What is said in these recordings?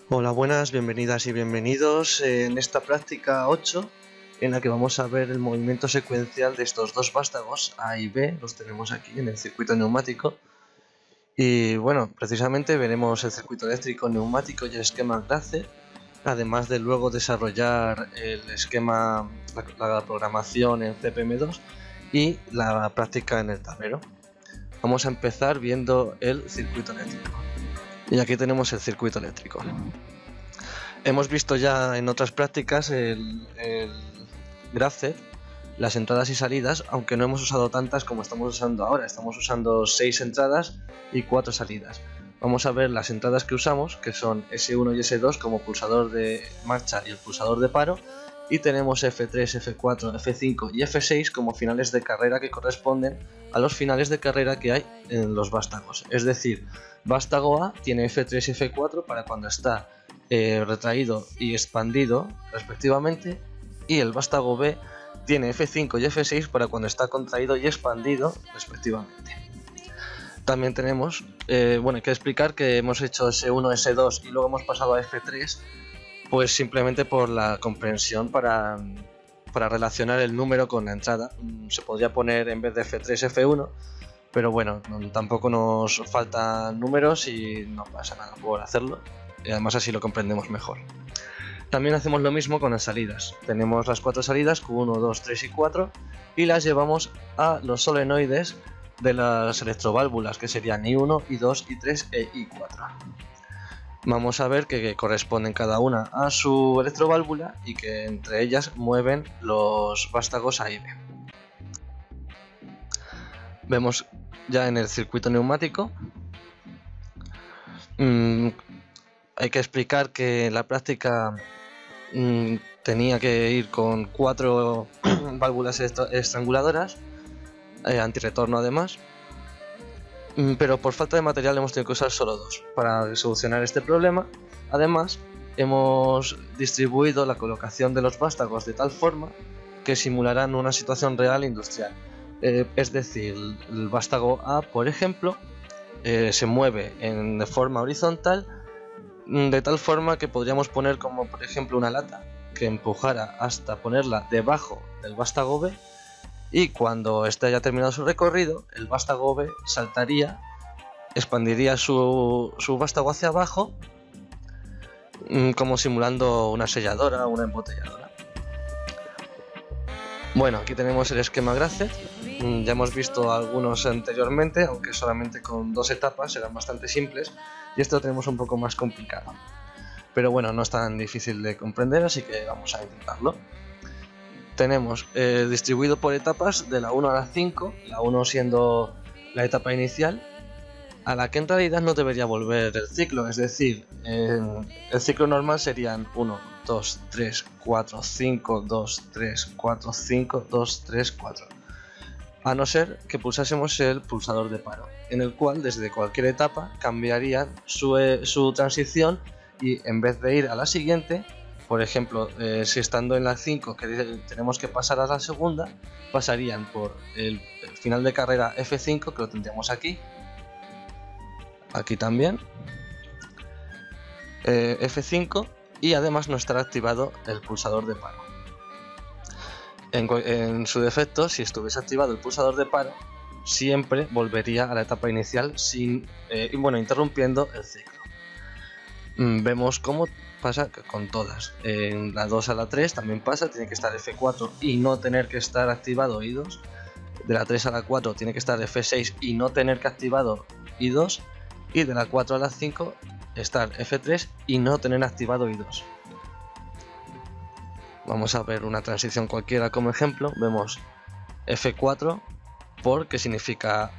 Hola, buenas, bienvenidas y bienvenidos en esta práctica 8 en la que vamos a ver el movimiento secuencial de estos dos vástagos A y B, los tenemos aquí en el circuito neumático. Y bueno, precisamente veremos el circuito eléctrico neumático y el esquema Grace, además de luego desarrollar el esquema, la programación en CPM2 y la práctica en el tablero. Vamos a empezar viendo el circuito eléctrico. Y aquí tenemos el circuito eléctrico. Hemos visto ya en otras prácticas el Grace, las entradas y salidas, aunque no hemos usado tantas como estamos usando ahora. Estamos usando 6 entradas y 4 salidas. Vamos a ver las entradas que usamos, que son S1 y S2 como pulsador de marcha y el pulsador de paro, y tenemos F3, F4, F5 y F6 como finales de carrera que corresponden a los finales de carrera que hay en los vástagos. Es decir, vástago A tiene F3 y F4 para cuando está retraído y expandido respectivamente, y el vástago B tiene F5 y F6 para cuando está contraído y expandido respectivamente. También tenemos, hay que explicar que hemos hecho S1, S2 y luego hemos pasado a F3, pues simplemente por la comprensión para relacionar el número con la entrada. Se podría poner en vez de F3 F1, pero bueno, tampoco nos faltan números y no pasa nada por hacerlo, y además así lo comprendemos mejor. También hacemos lo mismo con las salidas. Tenemos las 4 salidas, Q1, 2, 3 y 4, y las llevamos a los solenoides de las electroválvulas, que serían I1, I2, I3 e I4. Vamos a ver que corresponden cada una a su electroválvula y que entre ellas mueven los vástagos A y B. Vemos ya en el circuito neumático. Hay que explicar que la práctica tenía que ir con 4 válvulas estranguladoras, antirretorno además, pero por falta de material hemos tenido que usar solo 2 para solucionar este problema. Además, hemos distribuido la colocación de los vástagos de tal forma que simularán una situación real industrial. Es decir, el vástago A, por ejemplo, se mueve de forma horizontal, de tal forma que podríamos poner como por ejemplo una lata que empujara hasta ponerla debajo del vástago B, y cuando este haya terminado su recorrido, el vástago B saltaría, expandiría su vástago hacia abajo, como simulando una selladora o una embotelladora. Bueno, aquí tenemos el esquema Grace. Ya hemos visto algunos anteriormente, aunque solamente con 2 etapas, eran bastante simples, y esto lo tenemos un poco más complicado. Pero bueno, no es tan difícil de comprender, así que vamos a intentarlo. Tenemos distribuido por etapas de la 1 a la 5, la 1 siendo la etapa inicial, a la que en realidad no debería volver el ciclo, es decir, el ciclo normal serían 1, 2, 3, 4, 5, 2, 3, 4, 5, 2, 3, 4. A no ser que pulsásemos el pulsador de paro, en el cual desde cualquier etapa cambiaría su transición, y en vez de ir a la siguiente, por ejemplo, si estando en la 5 que tenemos que pasar a la segunda, pasarían por el final de carrera F5, que lo tendríamos aquí también, F5, y además no estará activado el pulsador de paro. En su defecto, si estuviese activado el pulsador de paro, siempre volvería a la etapa inicial interrumpiendo el ciclo. Vemos cómo pasa con todas. En la 2 a la 3 también pasa, tiene que estar F4 y no tener que estar activado I2. De la 3 a la 4 tiene que estar F6 y no tener que activado I2. Y de la 4 a la 5 estar F3 y no tener activado I2. Vamos a ver una transición cualquiera como ejemplo. Vemos F4 por, que significa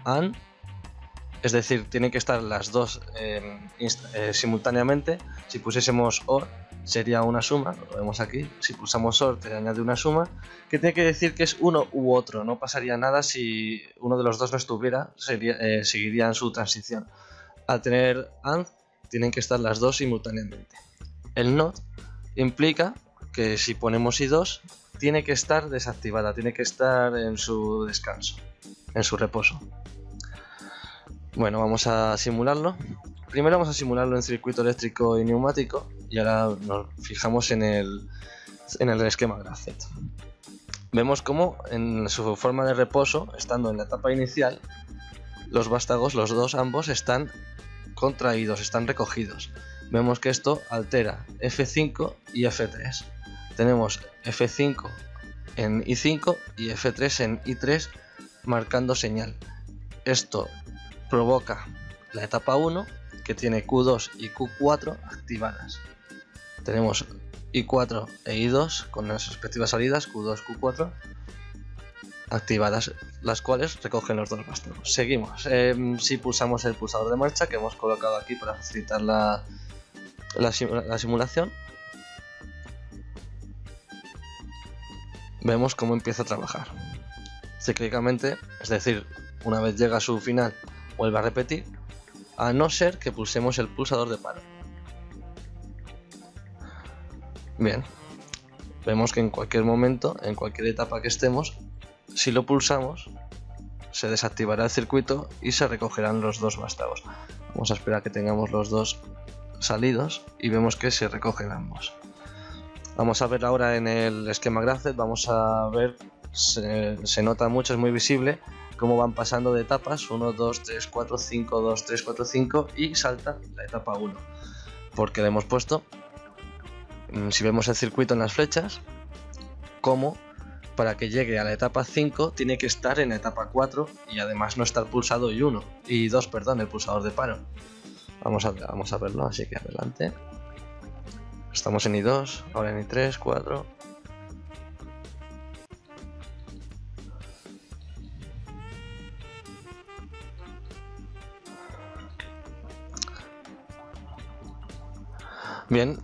AND, es decir, tienen que estar las dos simultáneamente. Si pusiésemos OR sería una suma, lo vemos aquí. Si pulsamos OR te añade una suma, que tiene que decir que es uno u otro. No pasaría nada si uno de los dos no estuviera, seguiría en su transición. Al tener AND tienen que estar las dos simultáneamente. El NOT implica que si ponemos I2 tiene que estar desactivada, tiene que estar en su descanso, en su reposo. Bueno, vamos a simularlo. primero vamos a simularlo en circuito eléctrico y neumático y ahora nos fijamos en el esquema Graphet. Vemos cómo en su forma de reposo, estando en la etapa inicial, los vástagos, los dos ambos, están contraídos, están recogidos. Vemos que esto altera F5 y F3. Tenemos F5 en I5 y F3 en I3 marcando señal. Esto provoca la etapa 1, que tiene Q2 y Q4 activadas. Tenemos I4 e I2 con las respectivas salidas Q2, Q4 activadas, las cuales recogen los dos vástagos. Seguimos. Si pulsamos el pulsador de marcha que hemos colocado aquí para facilitar la simulación, vemos cómo empieza a trabajar cíclicamente, es decir, una vez llega a su final vuelve a repetir, a no ser que pulsemos el pulsador de paro. Bien, vemos que en cualquier momento, en cualquier etapa que estemos, si lo pulsamos se desactivará el circuito y se recogerán los dos vástagos. Vamos a esperar a que tengamos los dos salidos y vemos que se recogen ambos. Vamos a ver ahora en el esquema Graphet, vamos a ver, se nota mucho, es muy visible cómo van pasando de etapas, 1, 2, 3, 4, 5, 2, 3, 4, 5 y salta la etapa 1, porque le hemos puesto, si vemos el circuito en las flechas, como para que llegue a la etapa 5 tiene que estar en la etapa 4 y además no estar pulsado y 2, perdón, el pulsador de paro. Vamos a verlo, así que adelante. Estamos en I2, ahora en I3, 4. Bien,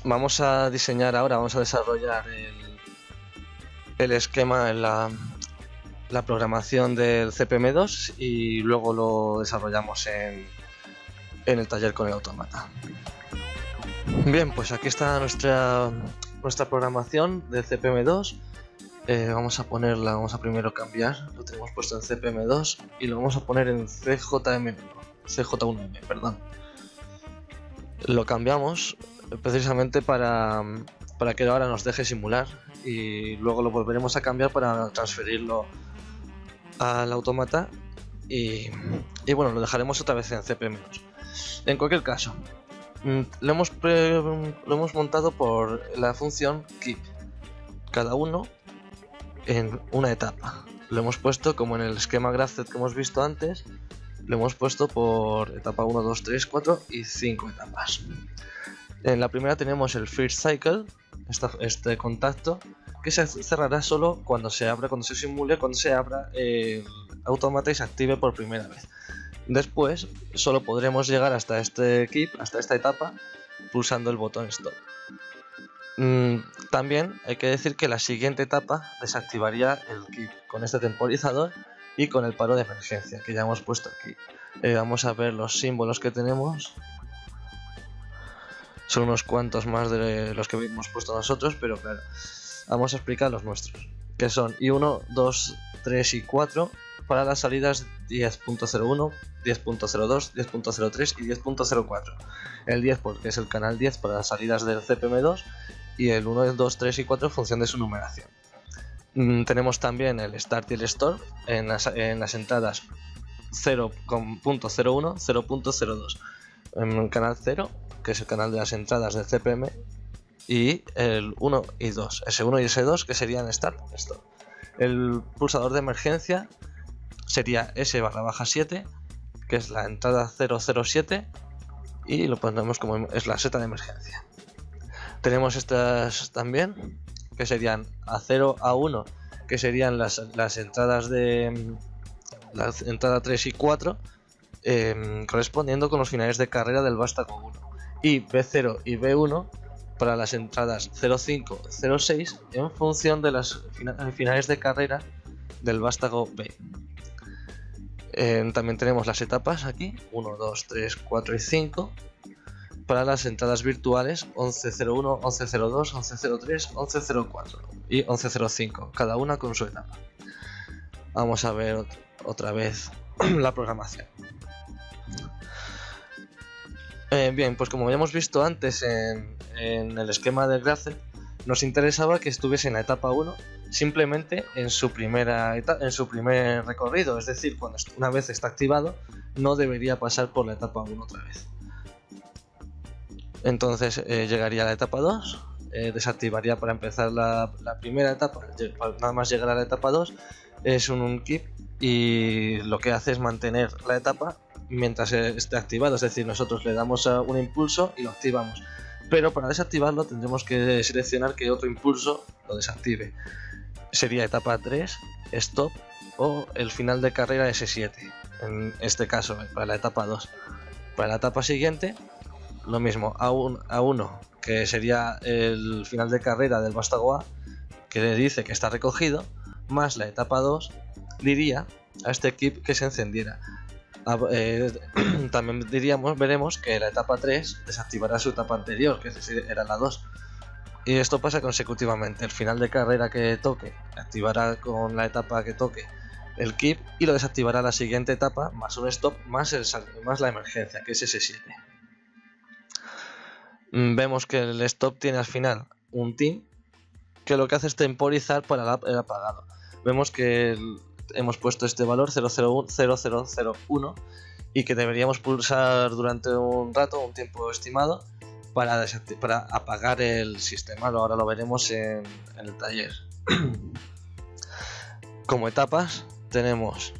vamos a diseñar ahora, vamos a desarrollar el esquema, la programación del CPM2 y luego lo desarrollamos en el taller con el autómata. Bien, pues aquí está nuestra programación del CPM2. Vamos a primero cambiar, lo tenemos puesto en CPM2 y lo vamos a poner en CJ1M, perdón. Lo cambiamos precisamente para que ahora nos deje simular y luego lo volveremos a cambiar para transferirlo al autómata y bueno, lo dejaremos otra vez en CPM2. En cualquier caso, lo hemos montado por la función keep, cada uno en una etapa. Lo hemos puesto como en el esquema Graphet que hemos visto antes, lo hemos puesto por etapa 1, 2, 3, 4 y 5 etapas. En la primera tenemos el first cycle, este contacto, que se cerrará solo cuando se simule, cuando se abra el autómata y se active por primera vez. Después solo podremos llegar hasta este keep, hasta esta etapa, pulsando el botón stop. También hay que decir que la siguiente etapa desactivaría el keep con este temporizador y con el paro de emergencia que ya hemos puesto aquí. Vamos a ver los símbolos que tenemos. Son unos cuantos más de los que hemos puesto nosotros, pero claro, vamos a explicar los nuestros, que son I1, 2, 3 y 4 para las salidas 10.01, 10.02, 10.03 y 10.04. El 10 porque es el canal 10 para las salidas del CPM2 y el 1, 2, 3 y 4 en función de su numeración. Tenemos también el start y el stop en las entradas 0.01, 0.02. En el canal 0, que es el canal de las entradas del CPM, y el 1 y 2, S1 y S2, que serían start, stop. El pulsador de emergencia sería S/7, que es la entrada 007, y lo pondremos como es la seta de emergencia. Tenemos estas también, que serían A0, A1, que serían las entradas de la entrada 3 y 4, correspondiendo con los finales de carrera del vástago 1, y B0 y B1 para las entradas 05, 06 en función de las finales de carrera del vástago B. También tenemos las etapas aquí, 1, 2, 3, 4 y 5 para las entradas virtuales 11.01, 11.02, 11.03, 11.04 y 11.05, cada una con su etapa. Vamos a ver otra vez la programación. Bien, pues como habíamos visto antes en el esquema del Gradle, nos interesaba que estuviese en la etapa 1 simplemente en su primer recorrido, es decir, una vez está activado no debería pasar por la etapa 1 otra vez. Entonces llegaría a la etapa 2, desactivaría para empezar la primera etapa, nada más llegar a la etapa 2 es un keep y lo que hace es mantener la etapa mientras esté activado, es decir, nosotros le damos un impulso y lo activamos, pero para desactivarlo tendremos que seleccionar que otro impulso lo desactive. Sería etapa 3, stop o el final de carrera S7, en este caso para la etapa 2. Para la etapa siguiente lo mismo, A1 que sería el final de carrera del vástago A, que le dice que está recogido, más la etapa 2 diría a este keep que se encendiera. También veremos que la etapa 3 desactivará su etapa anterior, que es decir, era la 2. Y esto pasa consecutivamente. El final de carrera que toque activará con la etapa que toque el keep y lo desactivará la siguiente etapa, más un stop, más la emergencia, que es S7. Vemos que el stop tiene al final un team que lo que hace es temporizar para el apagado. Vemos que hemos puesto este valor 0001 y que deberíamos pulsar durante un rato, un tiempo estimado, para apagar el sistema. Ahora lo veremos en el taller. Como etapas tenemos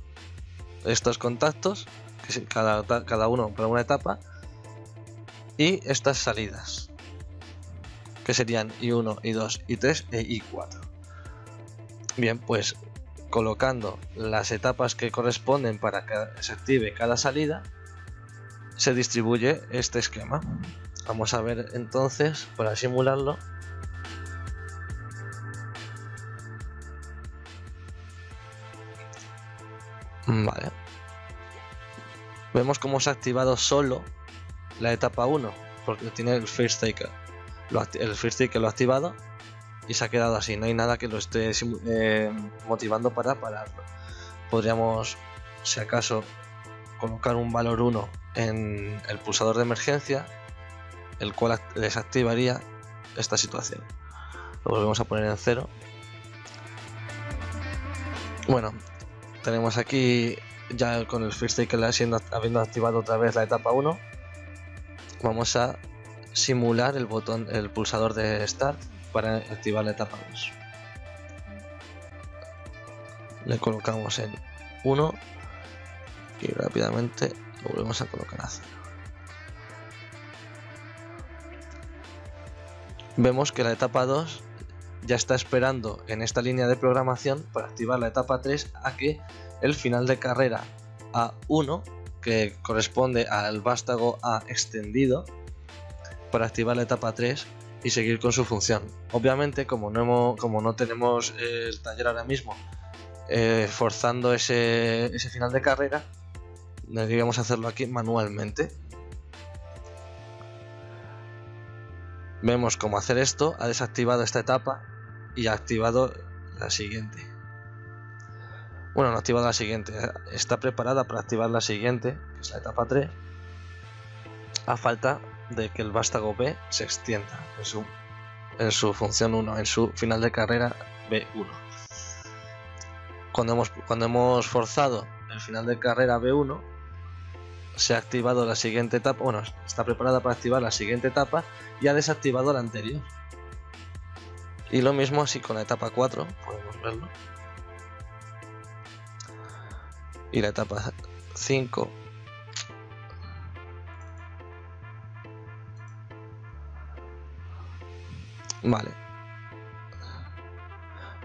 estos contactos, que cada uno para una etapa, y estas salidas, que serían I1, I2, I3 e I4. Bien, pues colocando las etapas que corresponden para que se active cada salida, se distribuye este esquema. Vamos a ver entonces, para simularlo. Vale. Vemos cómo se ha activado solo la etapa 1, porque tiene el first taker. El first taker lo ha activado y se ha quedado así, no hay nada que lo esté motivando para pararlo. Podríamos, si acaso, colocar un valor 1 en el pulsador de emergencia, el cual desactivaría esta situación. Lo volvemos a poner en 0. Bueno, tenemos aquí ya con el first taker habiendo activado otra vez la etapa 1. Vamos a simular el pulsador de start para activar la etapa 2. Le colocamos en 1 y rápidamente lo volvemos a colocar a 0. Vemos que la etapa 2 ya está esperando en esta línea de programación para activar la etapa 3 a que el final de carrera A1, que corresponde al vástago A extendido, para activar la etapa 3 y seguir con su función. Obviamente, como no tenemos el taller ahora mismo forzando ese final de carrera, deberíamos hacerlo aquí manualmente. Vemos cómo hacer esto. Ha desactivado esta etapa y ha activado la siguiente. Bueno, no ha activado la siguiente, está preparada para activar la siguiente, que es la etapa 3, a falta de que el vástago B se extienda en su función 1, en su final de carrera B1. Cuando hemos forzado el final de carrera B1, se ha activado la siguiente etapa, bueno, está preparada para activar la siguiente etapa y ha desactivado la anterior. Y lo mismo así con la etapa 4, podemos verlo. Y la etapa 5. Vale.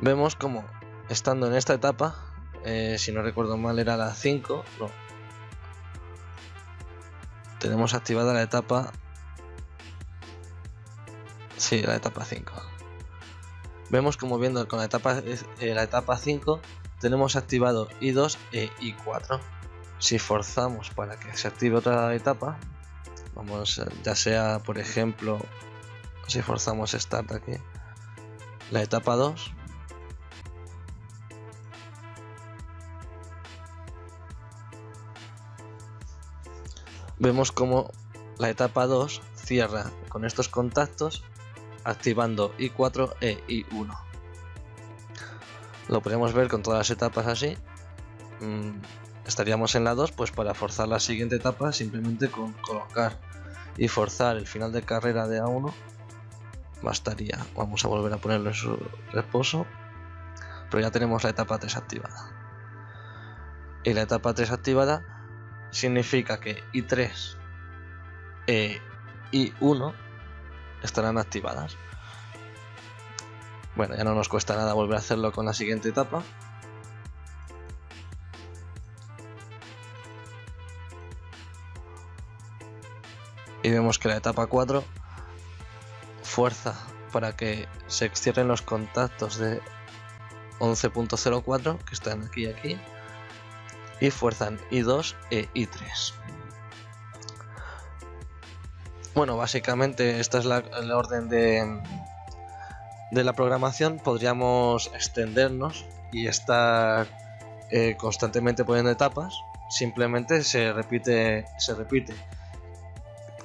Vemos como estando en esta etapa, si no recuerdo mal era la 5, no. Tenemos activada la etapa... Sí, la etapa 5. Vemos como viendo con la etapa 5 tenemos activado I2 e I4. Si forzamos para que se active otra etapa, vamos, ya sea por ejemplo, si forzamos Start aquí, la etapa 2, vemos como La etapa 2 cierra con estos contactos activando I4 e I1. Lo podemos ver con todas las etapas así. Estaríamos en la 2, pues para forzar la siguiente etapa simplemente con colocar y forzar el final de carrera de A1 bastaría. Vamos a volver a ponerlo en su reposo, pero ya tenemos la etapa 3 activada. Y la etapa 3 activada significa que I3 e I1 estarán activadas. Bueno, ya no nos cuesta nada volver a hacerlo con la siguiente etapa. Y vemos que la etapa 4 fuerza para que se cierren los contactos de 11.04 que están aquí y aquí, y fuerzan I2 e I3. Bueno, básicamente esta es el orden de la programación. Podríamos extendernos y estar constantemente poniendo etapas. Simplemente se repite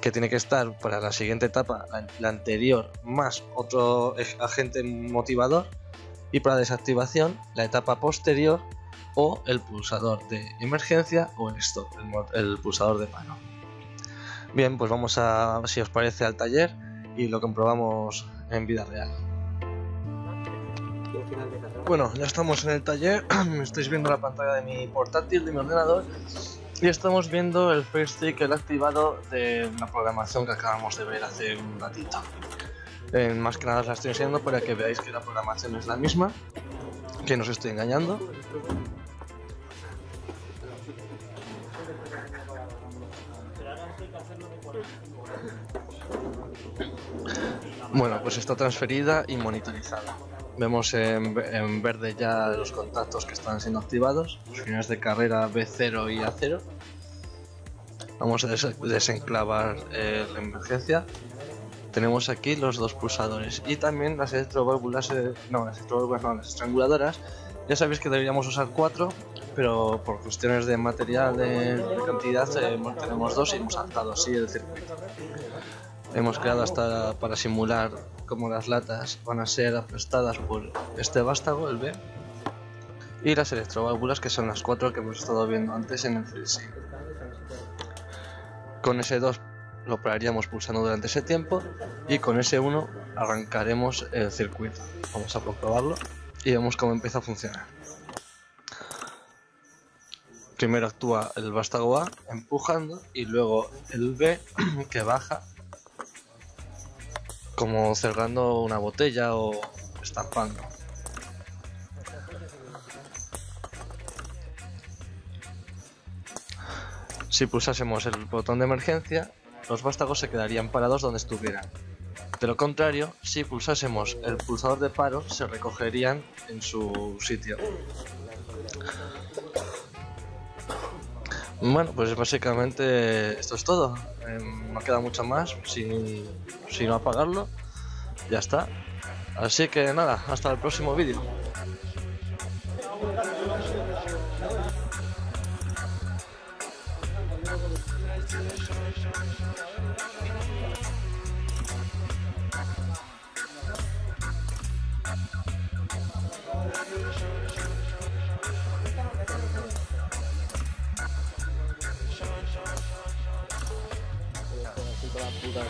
que tiene que estar para la siguiente etapa la anterior más otro agente motivador, y para desactivación la etapa posterior o el pulsador de emergencia o el stop, el pulsador de paro. Bien, pues vamos a, si os parece, al taller y lo comprobamos en vida real. Bueno, ya estamos en el taller. Estáis viendo la pantalla de mi portátil, de mi ordenador, y estamos viendo el Firestick, el activado de una programación que acabamos de ver hace un ratito. Más que nada os la estoy enseñando para que veáis que la programación es la misma, que no os estoy engañando. Bueno, pues está transferida y monitorizada. Vemos en verde ya los contactos que están siendo activados, los finales de carrera B0 y A0. Vamos a desenclavar la emergencia. Tenemos aquí los dos pulsadores y también las electroválvulas, las estranguladoras. Ya sabéis que deberíamos usar 4, pero por cuestiones de material, de cantidad, tenemos 2 y hemos saltado así el circuito. Hemos creado hasta para simular cómo las latas van a ser aplastadas por este vástago, el B, y las electroválvulas, que son las 4 que hemos estado viendo antes en el FreeSync. Con S2 lo pararíamos pulsando durante ese tiempo y con S1 arrancaremos el circuito. Vamos a comprobarlo y vemos cómo empieza a funcionar. Primero actúa el vástago A empujando y luego el B que baja como cerrando una botella o estampando. Si pulsásemos el botón de emergencia, los vástagos se quedarían parados donde estuvieran. De lo contrario, si pulsásemos el pulsador de paro, se recogerían en su sitio. Bueno, pues básicamente esto es todo. No queda mucho más, sino apagarlo. Ya está. Así que nada, hasta el próximo vídeo. La puta